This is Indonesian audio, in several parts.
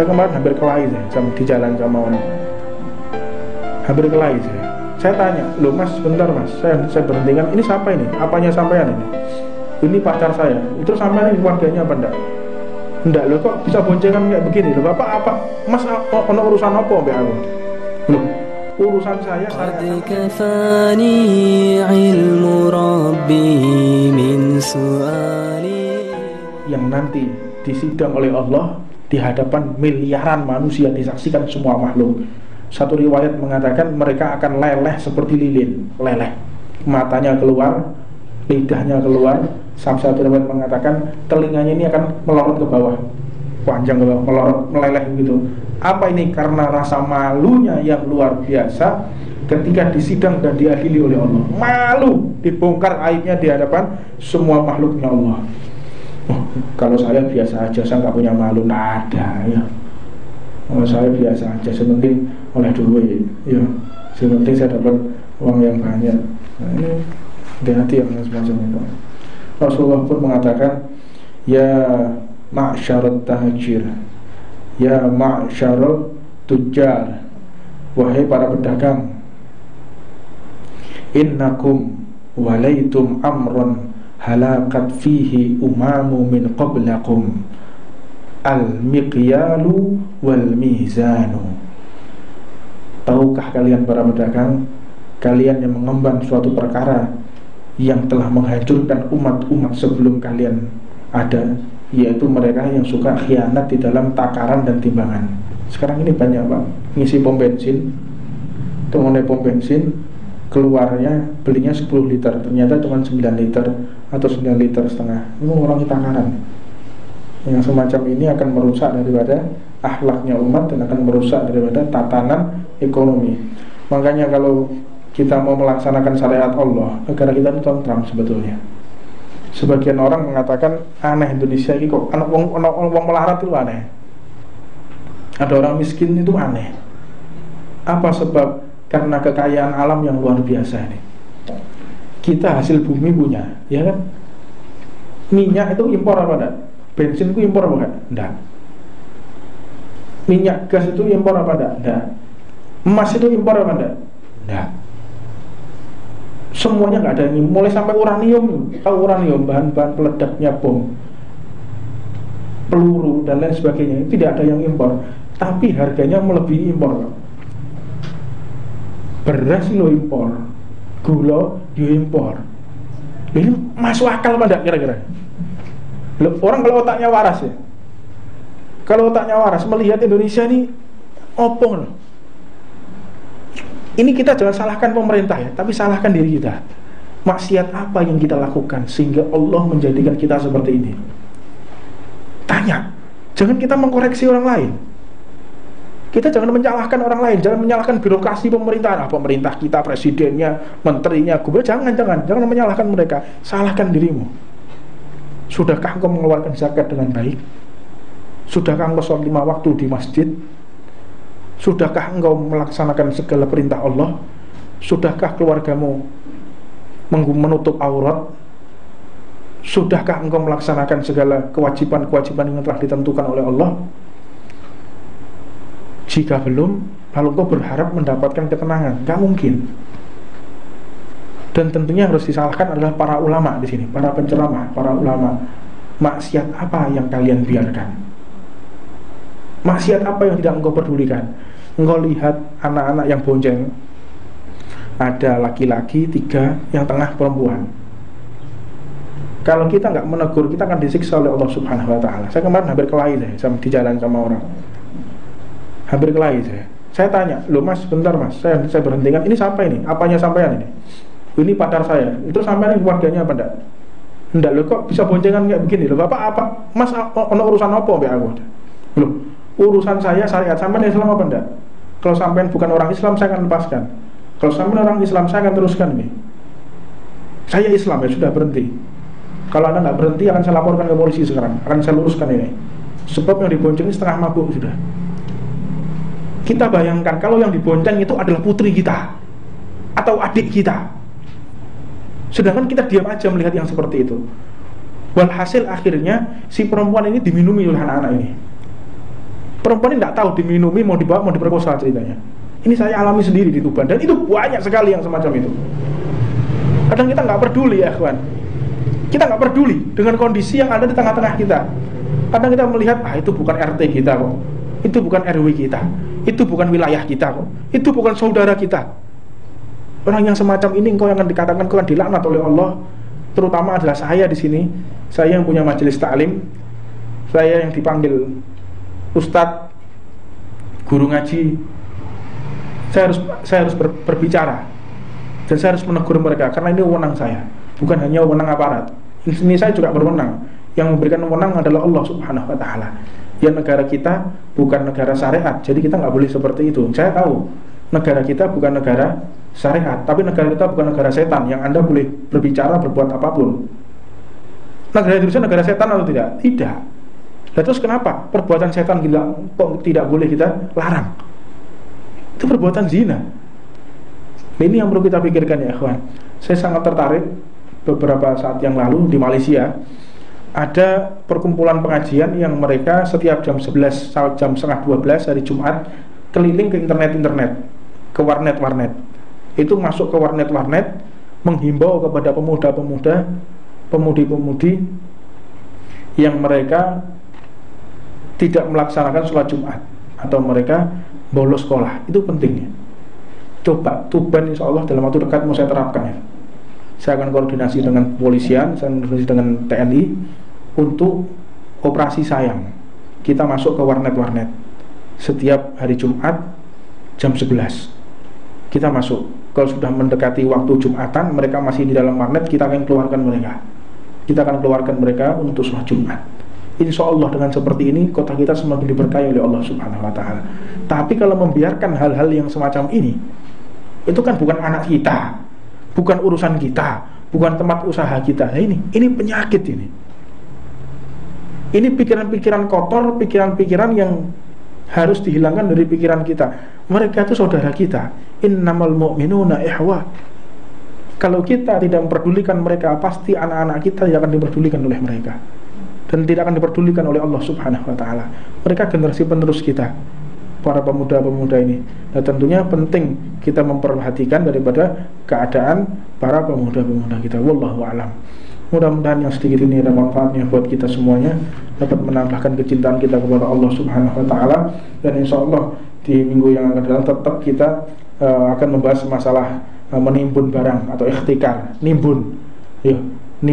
Saya kemarin hampir kelahi di jalan sama orang. Hampir kelahi saya. Saya tanya, loh mas, sebentar mas, saya berhentikan. Ini siapa ini? Apanya sampean ini? Ini pacar saya. Itu sampean ini keluarganya apa enggak? Enggak, loh kok bisa boncengan kayak begini? Loh bapak apa? Mas, ono urusan apa mbak aku? Loh, urusan saya kafani ilmu rabbi min su'ali. Yang nanti disidang oleh Allah di hadapan miliaran manusia, disaksikan semua makhluk. Satu riwayat mengatakan mereka akan leleh seperti lilin, leleh, matanya keluar, lidahnya keluar. Satu riwayat mengatakan telinganya ini akan melorot ke bawah, panjang ke bawah, melorot, meleleh begitu. Apa ini? Karena rasa malunya yang luar biasa ketika disidang dan diadili oleh Allah. Malu, dibongkar aibnya di hadapan semua makhluknya Allah. Oh, kalau saya biasa aja, saya nggak punya malu, nggak ada ya. Kalau saya biasa aja, sepenting oleh duit, ya, sepenting saya dapat uang yang banyak. Nah, ini hati-hati yang semacam itu. Rasulullah pun mengatakan, ya ma'syarut tahajir, ya ma'syarut tujjar, wahai para pedagang, innakum walaitum amron halakat fihi umamu min qablakum al-miqyalu wal-mizanu. Tahukah kalian para pedagang, kalian yang mengemban suatu perkara yang telah menghancurkan umat-umat sebelum kalian ada, yaitu mereka yang suka khianat di dalam takaran dan timbangan. Sekarang ini banyak pak, ngisi pom bensin, mengenai pom bensin, keluarnya belinya 10 liter, ternyata cuma 9 liter atau 9 liter setengah. Ini mengurangi takaran. Yang semacam ini akan merusak daripada akhlaknya umat dan akan merusak daripada tatanan ekonomi. Makanya kalau kita mau melaksanakan syariat Allah, negara kita itu tentram sebetulnya. Sebagian orang mengatakan aneh Indonesia ini kok anak wong melarat itu aneh. Ada orang miskin itu aneh. Apa sebab? Karena kekayaan alam yang luar biasa ini. Kita hasil bumi punya, ya kan? Minyak itu impor apa enggak? Bensin itu impor apa enggak? Enggak. Minyak gas itu impor apa enggak? Enggak. Emas itu impor apa enggak? Enggak. Semuanya enggak ada ini, mulai sampai uranium. Tahu uranium, bahan-bahan peledaknya bom, peluru dan lain sebagainya, tidak ada yang impor. Tapi harganya melebihi impor. Beras lo impor, gula yo impor. Ini masuk akal apa enggak kira-kira? Orang kalau otaknya waras ya, kalau otaknya waras melihat Indonesia ini opong loh. Ini kita jangan salahkan pemerintah ya, tapi salahkan diri kita. Maksiat apa yang kita lakukan sehingga Allah menjadikan kita seperti ini? Tanya, jangan kita mengkoreksi orang lain. Kita jangan menyalahkan orang lain, jangan menyalahkan birokrasi pemerintahan, pemerintah kita, presidennya, menterinya, gubernur, jangan menyalahkan mereka, salahkan dirimu. Sudahkah engkau mengeluarkan zakat dengan baik? Sudahkah engkau sholat 5 waktu di masjid? Sudahkah engkau melaksanakan segala perintah Allah? Sudahkah keluargamu menutup aurat? Sudahkah engkau melaksanakan segala kewajiban-kewajiban yang telah ditentukan oleh Allah? Jika belum, lalu engkau berharap mendapatkan ketenangan, gak mungkin. Dan tentunya harus disalahkan adalah para ulama di sini, para penceramah, para ulama. Maksiat apa yang kalian biarkan? Maksiat apa yang tidak engkau pedulikan? Engkau lihat anak-anak yang bonceng, ada laki-laki 3, yang tengah perempuan. Kalau kita nggak menegur, kita akan disiksa oleh Allah Subhanahu Wa Taala. Saya kemarin hampir kelahi di jalan sama orang. Hampir kelahi saya. Saya tanya, loh mas, bentar mas, saya berhentikan. Ini siapa ini? Apanya sampean ini? Ini pacar saya. Itu sampean ini keluarganya apa enggak? Enggak, loh kok bisa boncengan kayak begini? Loh bapak apa? Mas, ono urusan apa mbak aku? Loh, urusan saya syariat. Sampean Islam apa enggak? Kalau sampean bukan orang Islam, saya akan lepaskan. Kalau sampean orang Islam, saya akan teruskan ini. Saya Islam ya, sudah berhenti. Kalau anda nggak berhenti, akan saya laporkan ke polisi sekarang. Akan saya luruskan ini. Sebab yang dibonceng ini setengah mabuk sudah. Kita bayangkan kalau yang dibonceng itu adalah putri kita atau adik kita, sedangkan kita diam aja melihat yang seperti itu. Walhasil akhirnya si perempuan ini diminumi oleh anak-anak ini. Perempuan ini tidak tahu diminumi, mau dibawa, mau diperkosa ceritanya. Ini saya alami sendiri di Tuban, dan itu banyak sekali yang semacam itu. Kadang kita nggak peduli ya kawan. Kita nggak peduli dengan kondisi yang ada di tengah-tengah kita. Kadang kita melihat, itu bukan RT kita kok, itu bukan RW kita, itu bukan wilayah kita kok, itu bukan saudara kita. Orang yang semacam ini engkau yang akan dikatakan kau akan dilaknat oleh Allah. Terutama adalah saya di sini, saya yang punya majelis taklim, saya yang dipanggil ustadz, guru ngaji. Saya harus berbicara, dan saya harus menegur mereka karena ini wewenang saya, bukan hanya wewenang aparat. Ini saya juga berwenang. Yang memberikan wewenang adalah Allah Subhanahu wa Ta'ala. Ya, negara kita bukan negara syariat, jadi kita nggak boleh seperti itu. Saya tahu negara kita bukan negara syariat, tapi negara kita bukan negara setan yang Anda boleh berbicara, berbuat apapun. Negara Indonesia negara setan atau tidak? Tidak. Nah, terus kenapa perbuatan setan gila kok tidak boleh kita larang? Itu perbuatan zina. Ini yang perlu kita pikirkan ya kawan. Saya sangat tertarik beberapa saat yang lalu di Malaysia ada perkumpulan pengajian yang mereka setiap jam 11 sampai jam setengah 12 hari Jumat keliling ke internet, ke warnet. Itu masuk ke warnet, menghimbau kepada pemuda-pemuda, pemudi-pemudi yang mereka tidak melaksanakan sholat Jumat atau mereka bolos sekolah. Itu pentingnya. Coba Tuban insya Allah dalam waktu dekat mau saya terapkan ya. Saya akan koordinasi dengan kepolisian, saya akan koordinasi dengan TNI untuk operasi sayang. Kita masuk ke warnet setiap hari Jumat jam 11. Kita masuk. Kalau sudah mendekati waktu Jumatan, mereka masih di dalam warnet, kita akan keluarkan mereka. Kita akan keluarkan mereka untuk sholat Jumat. Insya Allah dengan seperti ini kota kita semakin diberkahi oleh Allah Subhanahu wa Ta'ala. Tapi kalau membiarkan hal-hal yang semacam ini, itu kan bukan anak kita, bukan urusan kita, bukan tempat usaha kita. Nah, ini penyakit ini. Ini pikiran-pikiran kotor, pikiran-pikiran yang harus dihilangkan dari pikiran kita. Mereka itu saudara kita. Innamal mu'minuna ihwa. Kalau kita tidak memperdulikan mereka, pasti anak-anak kita tidak akan diperdulikan oleh mereka, dan tidak akan diperdulikan oleh Allah Subhanahu wa Ta'ala. Mereka generasi penerus kita, para pemuda-pemuda ini. Dan tentunya penting kita memperhatikan daripada keadaan para pemuda-pemuda kita. Wallahu a'lam. Mudah-mudahan yang sedikit ini ada manfaatnya buat kita semuanya, dapat menambahkan kecintaan kita kepada Allah Subhanahu wa Ta'ala. Dan insya Allah di minggu yang akan datang tetap kita akan membahas masalah menimbun barang atau ikhtikar. Nimbun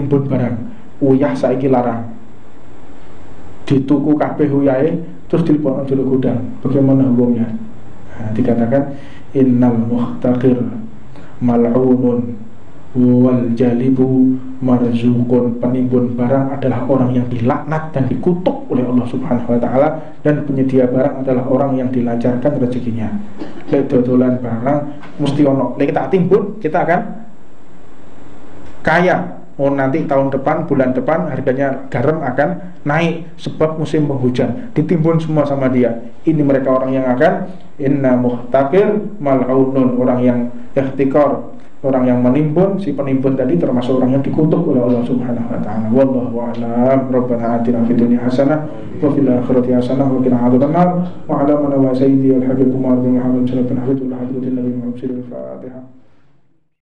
barang. Uyah saiki larang, dituku kabeh uyahe terus dilebokno jero gudang. Bagaimana hukumnya? Nah, dikatakan innal muhtaqir mal'unun wal jalibu marzuqun. Penimbun barang adalah orang yang dilaknat dan dikutuk oleh Allah Subhanahu wa Ta'ala, dan penyedia barang adalah orang yang dilancarkan rezekinya. Lek dodolan barang mesti ono, lek kita timbun kita akan kaya. Oh, nanti tahun depan, bulan depan harganya garam akan naik sebab musim penghujan. Ditimbun semua sama dia. Ini mereka orang yang akan inna muhtaqir mal'unun, orang yang ihtikar, orang yang menimbun. Si penimbun tadi termasuk orang yang dikutuk oleh Allah Subhanahu wa Ta'ala. Wallahu a'lam. Rabbana atina fid dunya hasanah wa fil akhirati hasanah wa qina adzabannar. Wa 'ala man wa sayyidi al-habib Umar bin Muhammad sallallahu alaihi wa sallam. Al-Fatihah.